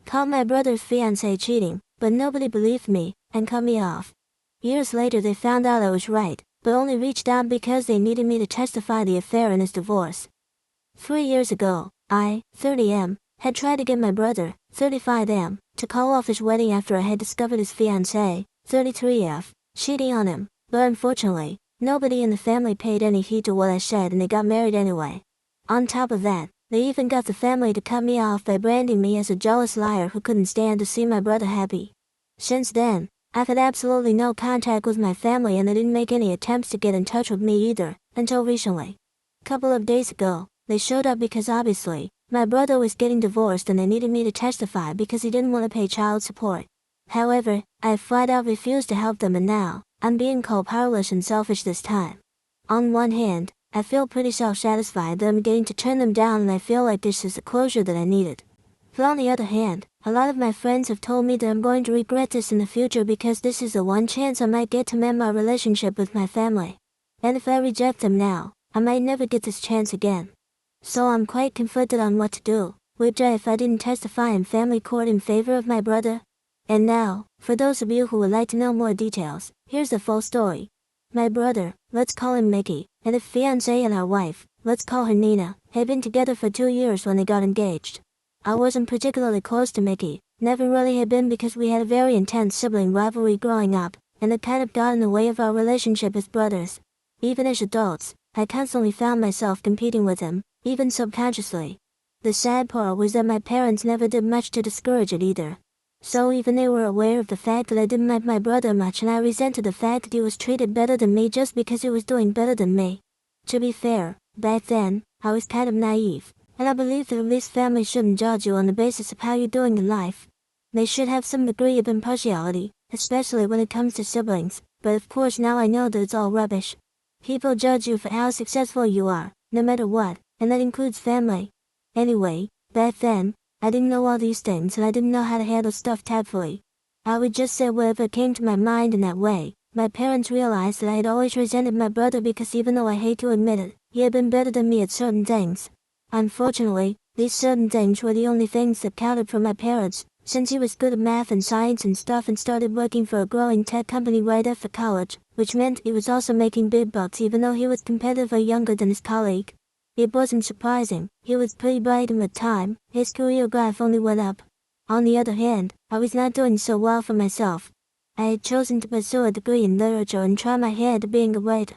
caught my brother's fiancée cheating, but nobody believed me, and cut me off. Years later they found out I was right, but only reached out because they needed me to testify the affair in his divorce. 3 years ago, I, 30M, had tried to get my brother, 35M, to call off his wedding after I had discovered his fiancée, 33F, cheating on him, but unfortunately, nobody in the family paid any heed to what I said and they got married anyway. On top of that, they even got the family to cut me off by branding me as a jealous liar who couldn't stand to see my brother happy. Since then, I've had absolutely no contact with my family and they didn't make any attempts to get in touch with me either, until recently. Couple of days ago, they showed up because obviously, my brother was getting divorced and they needed me to testify because he didn't want to pay child support. However, I flat out refused to help them and now, I'm being called powerless and selfish this time. On one hand, I feel pretty self-satisfied that I'm getting to turn them down and I feel like this is the closure that I needed. But on the other hand, a lot of my friends have told me that I'm going to regret this in the future because this is the one chance I might get to mend my relationship with my family. And if I reject them now, I might never get this chance again. So I'm quite conflicted on what to do. Would I if I didn't testify in family court in favor of my brother? And now, for those of you who would like to know more details, here's the full story. My brother, let's call him Mickey, and his fiancée and our wife, let's call her Nina, had been together for 2 years when they got engaged. I wasn't particularly close to Mickey, never really had been because we had a very intense sibling rivalry growing up, and it kind of got in the way of our relationship as brothers. Even as adults, I constantly found myself competing with him, even subconsciously. The sad part was that my parents never did much to discourage it either. So even they were aware of the fact that I didn't like my brother much and I resented the fact that he was treated better than me just because he was doing better than me. To be fair, back then, I was kind of naive, and I believed that at least family shouldn't judge you on the basis of how you're doing in life. They should have some degree of impartiality, especially when it comes to siblings, but of course now I know that it's all rubbish. People judge you for how successful you are, no matter what, and that includes family. Anyway, back then, I didn't know all these things and I didn't know how to handle stuff tactfully. I would just say whatever came to my mind in that way. My parents realized that I had always resented my brother because even though I hate to admit it, he had been better than me at certain things. Unfortunately, these certain things were the only things that counted for my parents, since he was good at math and science and stuff and started working for a growing tech company right after college, which meant he was also making big bucks even though he was competitively younger than his colleague. It wasn't surprising, he was pretty bright and with time, his career graph only went up. On the other hand, I was not doing so well for myself. I had chosen to pursue a degree in literature and try my hand at being a writer.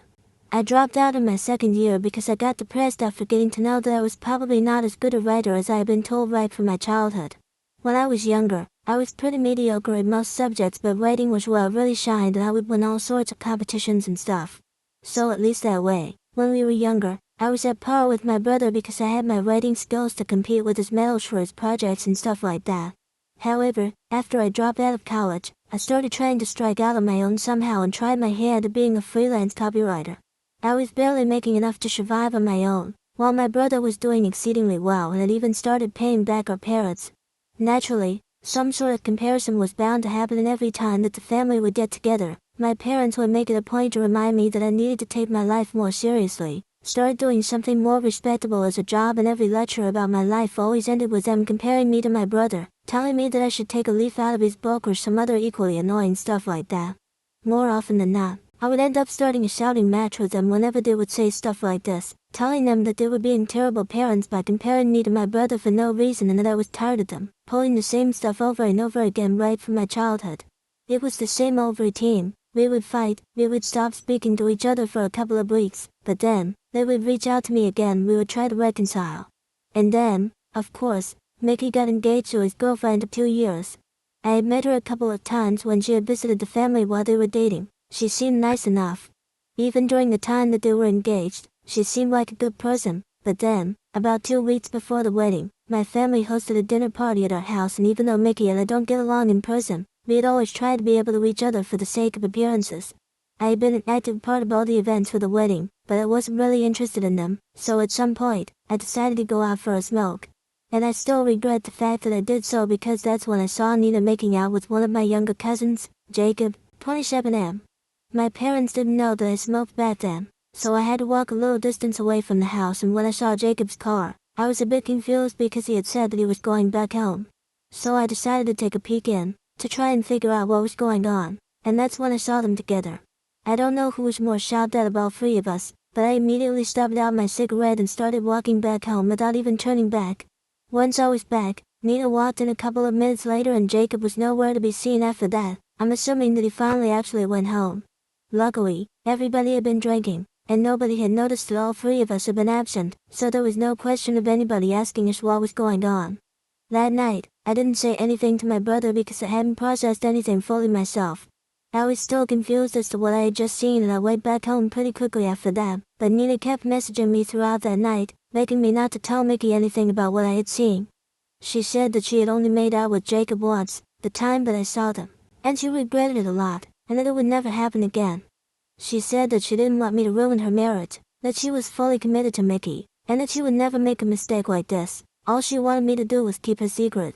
I dropped out in my second year because I got depressed after getting to know that I was probably not as good a writer as I had been told right from my childhood. When I was younger, I was pretty mediocre in most subjects but writing was where I really shined and I would win all sorts of competitions and stuff. So at least that way, when we were younger, I was at par with my brother because I had my writing skills to compete with his medals for his projects and stuff like that. However, after I dropped out of college, I started trying to strike out on my own somehow and tried my hand at being a freelance copywriter. I was barely making enough to survive on my own, while my brother was doing exceedingly well and had even started paying back our parents. Naturally, some sort of comparison was bound to happen and every time that the family would get together, my parents would make it a point to remind me that I needed to take my life more seriously. Started doing something more respectable as a job and every lecture about my life always ended with them comparing me to my brother, telling me that I should take a leaf out of his book or some other equally annoying stuff like that. More often than not, I would end up starting a shouting match with them whenever they would say stuff like this, telling them that they were being terrible parents by comparing me to my brother for no reason and that I was tired of them, pulling the same stuff over and over again right from my childhood. It was the same old routine. We would fight, we would stop speaking to each other for a couple of weeks, but then, they would reach out to me again, we would try to reconcile. And then, of course, Mickey got engaged to his girlfriend of 2 years. I had met her a couple of times when she had visited the family while they were dating. She seemed nice enough. Even during the time that they were engaged, she seemed like a good person, but then, about 2 weeks before the wedding, my family hosted a dinner party at our house and even though Mickey and I don't get along in person, we had always tried to be able to each other for the sake of appearances. I had been an active part of all the events for the wedding, but I wasn't really interested in them, so at some point, I decided to go out for a smoke. And I still regret the fact that I did so because that's when I saw Nina making out with one of my younger cousins, Jacob, 27M. My parents didn't know that I smoked back then, so I had to walk a little distance away from the house and when I saw Jacob's car, I was a bit confused because he had said that he was going back home. So I decided to take a peek in, to try and figure out what was going on, and that's when I saw them together. I don't know who was more shocked out of all three of us, but I immediately stubbed out my cigarette and started walking back home without even turning back. Once I was back, Nina walked in a couple of minutes later and Jacob was nowhere to be seen after that. I'm assuming that he finally actually went home. Luckily, everybody had been drinking, and nobody had noticed that all three of us had been absent, so there was no question of anybody asking us what was going on. That night, I didn't say anything to my brother because I hadn't processed anything fully myself. I was still confused as to what I had just seen and I went back home pretty quickly after that, but Nina kept messaging me throughout that night, begging me not to tell Mickey anything about what I had seen. She said that she had only made out with Jacob once, the time that I saw them, and she regretted it a lot, and that it would never happen again. She said that she didn't want me to ruin her marriage, that she was fully committed to Mickey, and that she would never make a mistake like this. All she wanted me to do was keep her secret.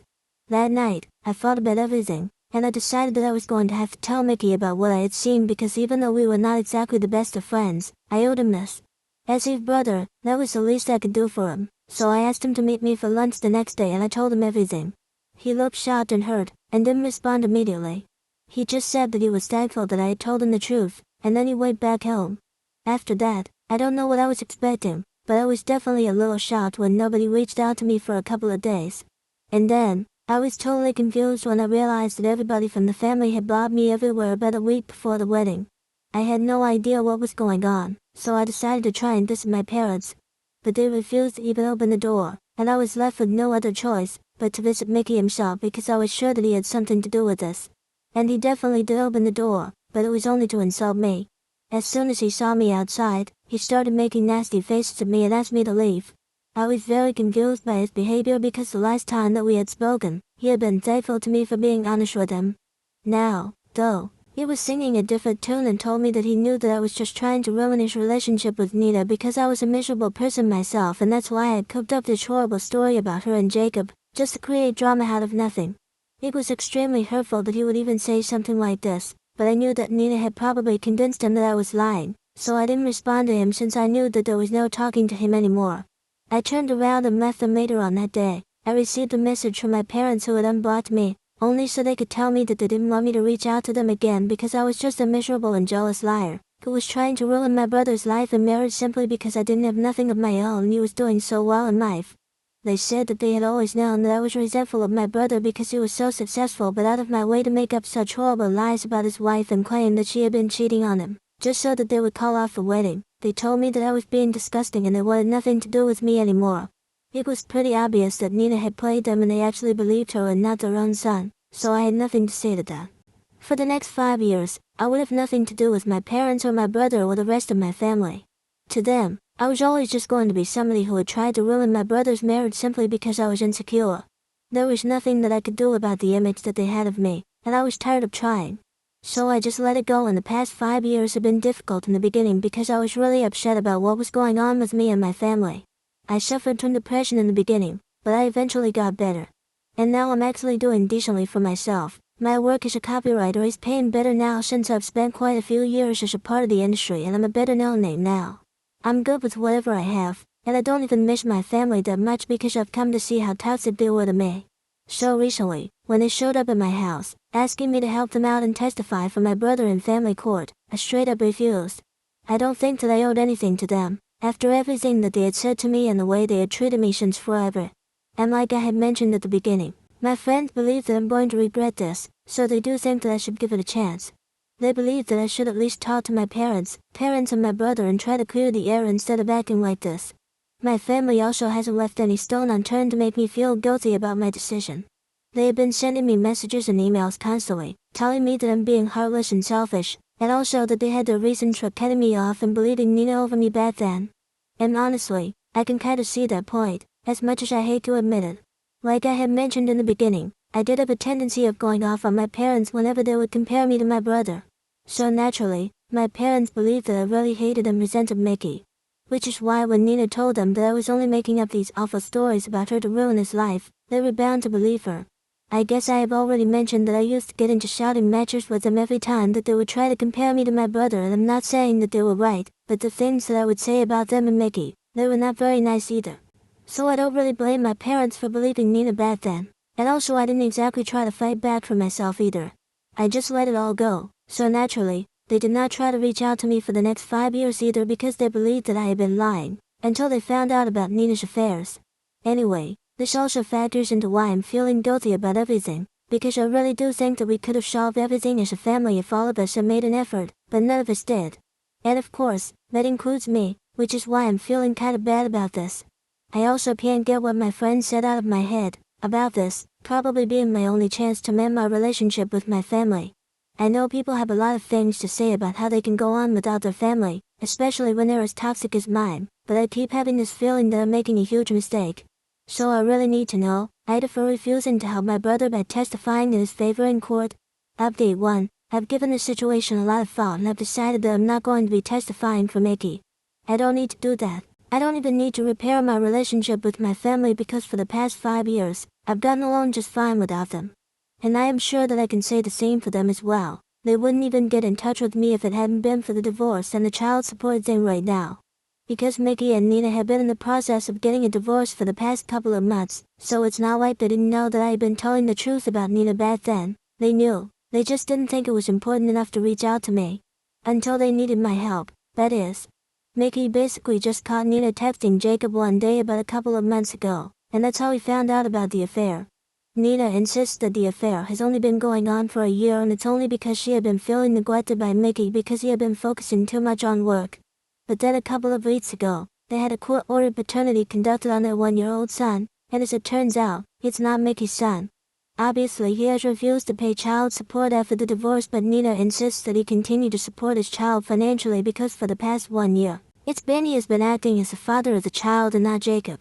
That night, I thought about everything, and I decided that I was going to have to tell Mickey about what I had seen because even though we were not exactly the best of friends, I owed him this. As his brother, that was the least I could do for him, so I asked him to meet me for lunch the next day and I told him everything. He looked shocked and hurt, and didn't respond immediately. He just said that he was thankful that I had told him the truth, and then he went back home. After that, I don't know what I was expecting, but I was definitely a little shocked when nobody reached out to me for a couple of days. And then, I was totally confused when I realized that everybody from the family had blocked me everywhere about a week before the wedding. I had no idea what was going on, so I decided to try and visit my parents. But they refused to even open the door, and I was left with no other choice but to visit Mickey himself because I was sure that he had something to do with this. And he definitely did open the door, but it was only to insult me. As soon as he saw me outside, he started making nasty faces at me and asked me to leave. I was very confused by his behavior because the last time that we had spoken, he had been thankful to me for being honest with him. Now, though, he was singing a different tune and told me that he knew that I was just trying to ruin his relationship with Nina because I was a miserable person myself and that's why I had cooked up this horrible story about her and Jacob, just to create drama out of nothing. It was extremely hurtful that he would even say something like this, but I knew that Nina had probably convinced him that I was lying, so I didn't respond to him since I knew that there was no talking to him anymore. I turned around and left them later on that day. I received a message from my parents who had unblocked me, only so they could tell me that they didn't want me to reach out to them again because I was just a miserable and jealous liar, who was trying to ruin my brother's life and marriage simply because I didn't have nothing of my own and he was doing so well in life. They said that they had always known that I was resentful of my brother because he was so successful but out of my way to make up such horrible lies about his wife and claim that she had been cheating on him, just so that they would call off the wedding. They told me that I was being disgusting and they wanted nothing to do with me anymore. It was pretty obvious that Nina had played them and they actually believed her and not their own son, so I had nothing to say to that. For the next 5 years, I would have nothing to do with my parents or my brother or the rest of my family. To them, I was always just going to be somebody who had tried to ruin my brother's marriage simply because I was insecure. There was nothing that I could do about the image that they had of me, and I was tired of trying. So I just let it go and the past 5 years have been difficult in the beginning because I was really upset about what was going on with me and my family. I suffered from depression in the beginning, but I eventually got better. And now I'm actually doing decently for myself. My work as a copywriter is paying better now since I've spent quite a few years as a part of the industry and I'm a better known name now. I'm good with whatever I have, and I don't even miss my family that much because I've come to see how toxic they were to me. So recently, when they showed up at my house, asking me to help them out and testify for my brother in family court, I straight up refused. I don't think that I owed anything to them, after everything that they had said to me and the way they had treated me since forever. And like I had mentioned at the beginning, my friends believe that I'm going to regret this, so they do think that I should give it a chance. They believe that I should at least talk to my parents of my brother and try to clear the air instead of acting like this. My family also hasn't left any stone unturned to make me feel guilty about my decision. They have been sending me messages and emails constantly, telling me that I'm being heartless and selfish, and also that they had their reasons for cutting me off and believing Nina over me back then. And honestly, I can kinda see that point, as much as I hate to admit it. Like I had mentioned in the beginning, I did have a tendency of going off on my parents whenever they would compare me to my brother. So naturally, my parents believed that I really hated and resented Mickey. Which is why when Nina told them that I was only making up these awful stories about her to ruin his life, they were bound to believe her. I guess I have already mentioned that I used to get into shouting matches with them every time that they would try to compare me to my brother, and I'm not saying that they were right, but the things that I would say about them and Mickey, they were not very nice either. So I don't really blame my parents for believing Nina back then. And also I didn't exactly try to fight back for myself either. I just let it all go, so naturally, they did not try to reach out to me for the next 5 years either because they believed that I had been lying, until they found out about Nina's affairs. Anyway, this also factors into why I'm feeling guilty about everything, because I really do think that we could have solved everything as a family if all of us had made an effort, but none of us did. And of course, that includes me, which is why I'm feeling kinda bad about this. I also can't get what my friend said out of my head about this probably being my only chance to mend my relationship with my family. I know people have a lot of things to say about how they can go on without their family, especially when they're as toxic as mine, but I keep having this feeling that I'm making a huge mistake. So I really need to know, either for refusing to help my brother by testifying in his favor in court. Update 1. I've given the situation a lot of thought and I've decided that I'm not going to be testifying for Mickey. I don't need to do that. I don't even need to repair my relationship with my family because for the past 5 years, I've gotten along just fine without them. And I am sure that I can say the same for them as well. They wouldn't even get in touch with me if it hadn't been for the divorce and the child support thing right now. Because Mickey and Nina have been in the process of getting a divorce for the past couple of months, so it's not like they didn't know that I had been telling the truth about Nina back then. They knew, they just didn't think it was important enough to reach out to me. Until they needed my help, that is. Mickey basically just caught Nina texting Jacob one day about a couple of months ago, and that's how he found out about the affair. Nina insists that the affair has only been going on for a year and it's only because she had been feeling neglected by Mickey because he had been focusing too much on work. But then a couple of weeks ago, they had a court-ordered paternity conducted on their 1-year-old son, and as it turns out, it's not Mickey's son. Obviously he has refused to pay child support after the divorce, but Nina insists that he continue to support his child financially because for the past 1 year, he has been acting as the father of the child and not Jacob.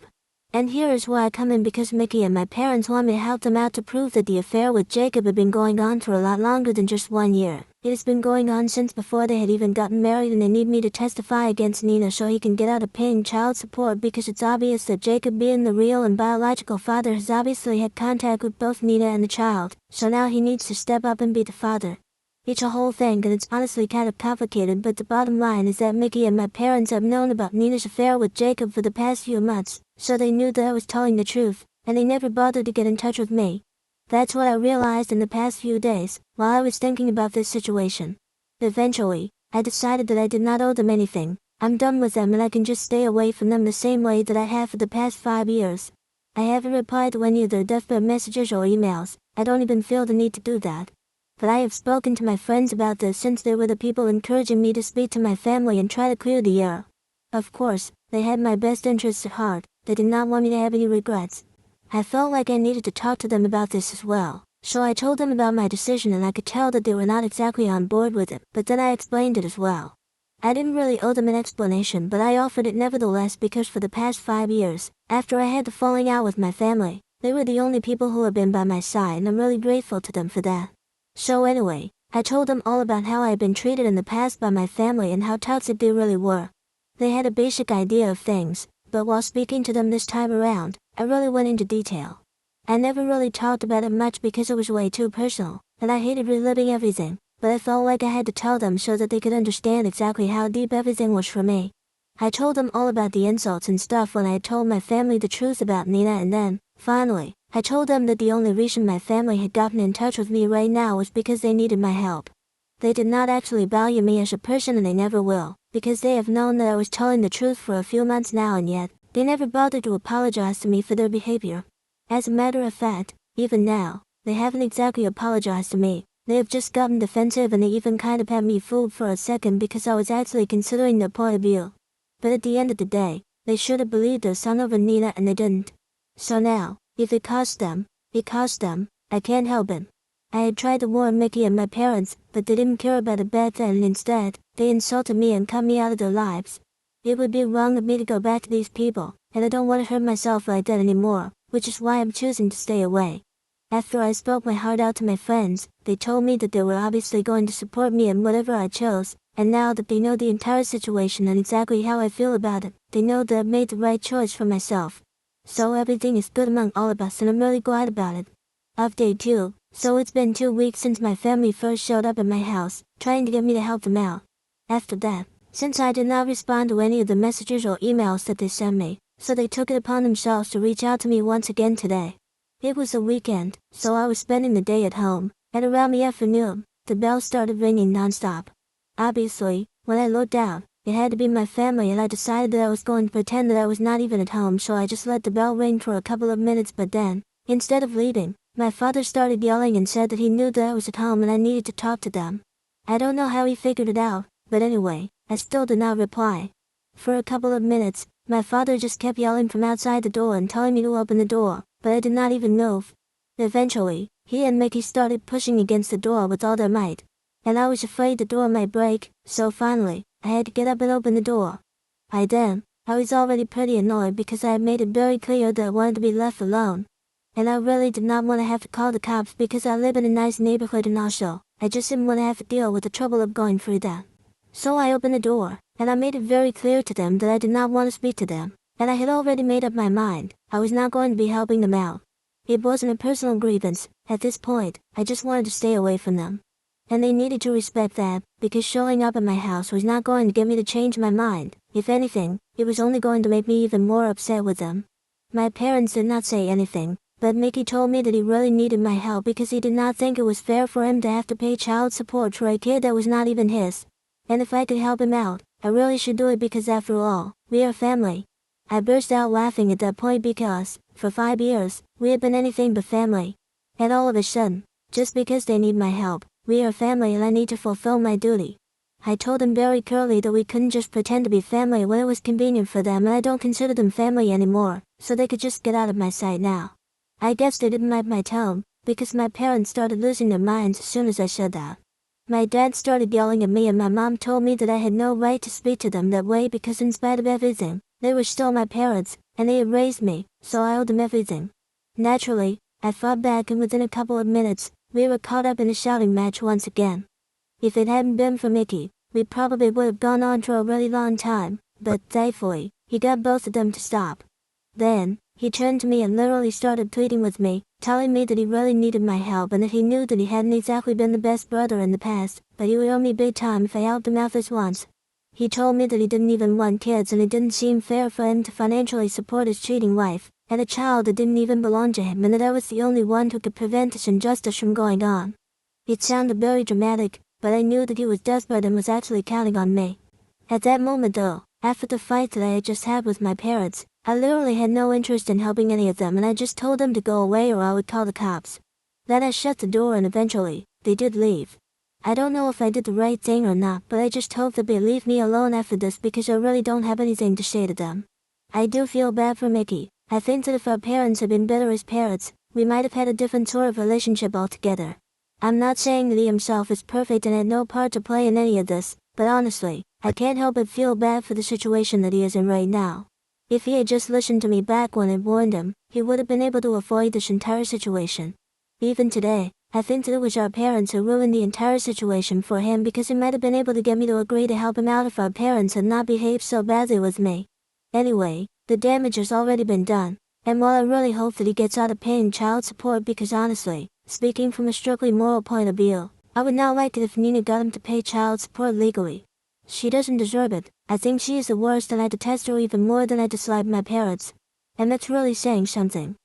And here is where I come in because Mickey and my parents want me to help them out to prove that the affair with Jacob had been going on for a lot longer than just 1 year. It has been going on since before they had even gotten married and they need me to testify against Nina so he can get out of paying child support because it's obvious that Jacob being the real and biological father has obviously had contact with both Nina and the child, so now he needs to step up and be the father. It's a whole thing and it's honestly kind of complicated, but the bottom line is that Mickey and my parents have known about Nina's affair with Jacob for the past few months, so they knew that I was telling the truth, and they never bothered to get in touch with me. That's what I realized in the past few days, while I was thinking about this situation. Eventually, I decided that I did not owe them anything. I'm done with them and I can just stay away from them the same way that I have for the past 5 years. I haven't replied to any of their deathbed messages or emails. I don't even feel the need to do that. But I have spoken to my friends about this since they were the people encouraging me to speak to my family and try to clear the air. Of course, they had my best interests at heart. They did not want me to have any regrets. I felt like I needed to talk to them about this as well, so I told them about my decision and I could tell that they were not exactly on board with it, but then I explained it as well. I didn't really owe them an explanation, but I offered it nevertheless because for the past 5 years, after I had the falling out with my family, they were the only people who have been by my side and I'm really grateful to them for that. So anyway, I told them all about how I had been treated in the past by my family and how toxic they really were. They had a basic idea of things, but while speaking to them this time around, I really went into detail. I never really talked about it much because it was way too personal, and I hated reliving everything, but I felt like I had to tell them so that they could understand exactly how deep everything was for me. I told them all about the insults and stuff when I had told my family the truth about Nina, and then, finally, I told them that the only reason my family had gotten in touch with me right now was because they needed my help. They did not actually value me as a person and they never will, because they have known that I was telling the truth for a few months now and yet, they never bothered to apologize to me for their behavior. As a matter of fact, even now, they haven't exactly apologized to me. They have just gotten defensive and they even kind of had me fooled for a second because I was actually considering their point of view. But at the end of the day, they should have believed their son over Nina and they didn't. So now, if it cost them, it cost them. I can't help it. I had tried to warn Mickey and my parents, but they didn't care about it back then and instead, they insulted me and cut me out of their lives. It would be wrong of me to go back to these people, and I don't want to hurt myself like that anymore, which is why I'm choosing to stay away. After I spoke my heart out to my friends, they told me that they were obviously going to support me in whatever I chose, and now that they know the entire situation and exactly how I feel about it, they know that I've made the right choice for myself. So everything is good among all of us and I'm really glad about it. Update 2. So it's been 2 weeks since my family first showed up at my house, trying to get me to help them out. After that, since I did not respond to any of the messages or emails that they sent me, so they took it upon themselves to reach out to me once again today. It was a weekend, so I was spending the day at home, and around the afternoon, the bell started ringing non-stop. Obviously, when I looked out, it had to be my family, and I decided that I was going to pretend that I was not even at home, so I just let the bell ring for a couple of minutes. But then, instead of leaving, my father started yelling and said that he knew that I was at home and I needed to talk to them. I don't know how he figured it out, but anyway, I still did not reply. For a couple of minutes, my father just kept yelling from outside the door and telling me to open the door, but I did not even move. Eventually, he and Mickey started pushing against the door with all their might, and I was afraid the door might break, so finally, I had to get up and open the door. I was already pretty annoyed because I had made it very clear that I wanted to be left alone. And I really did not want to have to call the cops because I live in a nice neighborhood, and also, I just didn't want to have to deal with the trouble of going through that. So I opened the door, and I made it very clear to them that I did not want to speak to them, and I had already made up my mind. I was not going to be helping them out. It wasn't a personal grievance. At this point, I just wanted to stay away from them. And they needed to respect that, because showing up at my house was not going to get me to change my mind. If anything, it was only going to make me even more upset with them. My parents did not say anything, but Mickey told me that he really needed my help because he did not think it was fair for him to have to pay child support for a kid that was not even his. And if I could help him out, I really should do it because after all, we are family. I burst out laughing at that point because, for 5 years, we had been anything but family. And all of a sudden, just because they need my help, we are family and I need to fulfill my duty. I told them very clearly that we couldn't just pretend to be family when it was convenient for them, and I don't consider them family anymore, so they could just get out of my sight now. I guess they didn't like my tone, because my parents started losing their minds as soon as I said that. My dad started yelling at me and my mom told me that I had no right to speak to them that way because in spite of everything, they were still my parents, and they had raised me, so I owed them everything. Naturally, I fought back and within a couple of minutes, we were caught up in a shouting match once again. If it hadn't been for Mickey, we probably would have gone on for a really long time, but thankfully, he got both of them to stop. Then, he turned to me and literally started pleading with me, telling me that he really needed my help and that he knew that he hadn't exactly been the best brother in the past, but he would owe me big time if I helped him out this once. He told me that he didn't even want kids and it didn't seem fair for him to financially support his cheating wife, and a child that didn't even belong to him, and that I was the only one who could prevent this injustice from going on. It sounded very dramatic, but I knew that he was desperate and was actually counting on me. At that moment though, after the fight that I had just had with my parents, I literally had no interest in helping any of them and I just told them to go away or I would call the cops. Then I shut the door and eventually, they did leave. I don't know if I did the right thing or not, but I just hope that they leave me alone after this because I really don't have anything to say to them. I do feel bad for Mickey. I think that if our parents had been better as parents, we might have had a different sort of relationship altogether. I'm not saying that he himself is perfect and had no part to play in any of this, but honestly, I can't help but feel bad for the situation that he is in right now. If he had just listened to me back when I warned him, he would have been able to avoid this entire situation. Even today, I think that it was our parents who ruined the entire situation for him because he might have been able to get me to agree to help him out if our parents had not behaved so badly with me. Anyway, the damage has already been done, and while I really hope that he gets out of paying child support because honestly, speaking from a strictly moral point of view, I would not like it if Nina got him to pay child support legally. She doesn't deserve it. I think she is the worst and I detest her even more than I dislike my parents. And that's really saying something.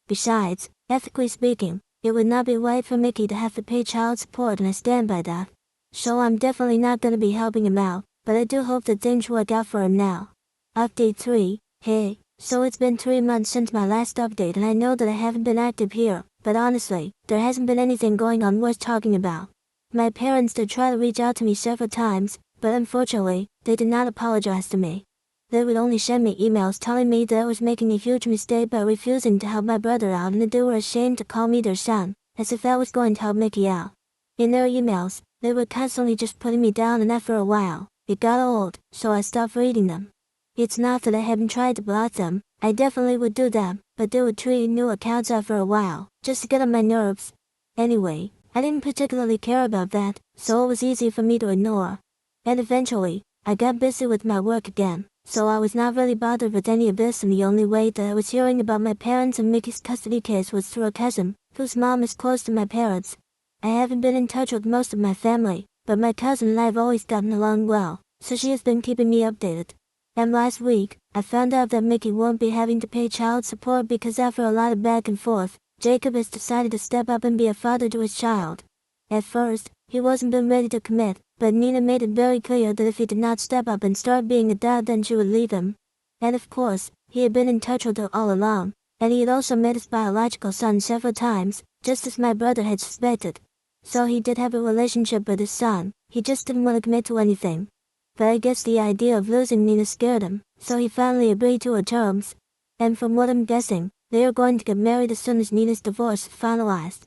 Besides, ethically speaking, it would not be right for Mickey to have to pay child support and I stand by that. So I'm definitely not gonna be helping him out, but I do hope that things work out for him now. Update 3, hey, so it's been 3 months since my last update and I know that I haven't been active here, but honestly, there hasn't been anything going on worth talking about. My parents did try to reach out to me several times, but unfortunately, they did not apologize to me. They would only send me emails telling me that I was making a huge mistake by refusing to help my brother out and that they were ashamed to call me their son, as if that was going to help Mickey out. In their emails, they were constantly just putting me down and after a while, it got old, so I stopped reading them. It's not that I haven't tried to block them, I definitely would do that, but they would tweet new accounts after a while, just to get on my nerves. Anyway, I didn't particularly care about that, so it was easy for me to ignore. And eventually, I got busy with my work again, so I was not really bothered with any of this and the only way that I was hearing about my parents and Mickey's custody case was through a cousin, whose mom is close to my parents. I haven't been in touch with most of my family, but my cousin and I have always gotten along well, so she has been keeping me updated. And last week, I found out that Mickey won't be having to pay child support because after a lot of back and forth, Jacob has decided to step up and be a father to his child. At first, he wasn't been ready to commit, but Nina made it very clear that if he did not step up and start being a dad, then she would leave him. And of course, he had been in touch with her all along, and he had also met his biological son several times, just as my brother had suspected. So he did have a relationship with his son, he just didn't want to commit to anything. But I guess the idea of losing Nina scared him, so he finally agreed to her terms. And from what I'm guessing, they are going to get married as soon as Nina's divorce is finalized.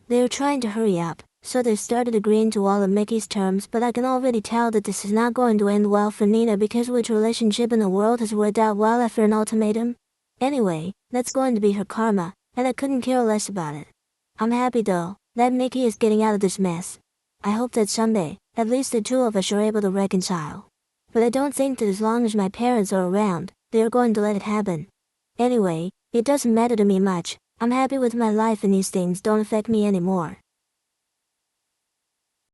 They are trying to hurry up, so they've started agreeing to all of Mickey's terms, but I can already tell that this is not going to end well for Nina, because which relationship in the world has worked out well after an ultimatum? Anyway, that's going to be her karma, and I couldn't care less about it. I'm happy though, that Mickey is getting out of this mess. I hope that someday, at least the two of us are able to reconcile. But I don't think that as long as my parents are around, they are going to let it happen. Anyway, it doesn't matter to me much, I'm happy with my life and these things don't affect me anymore.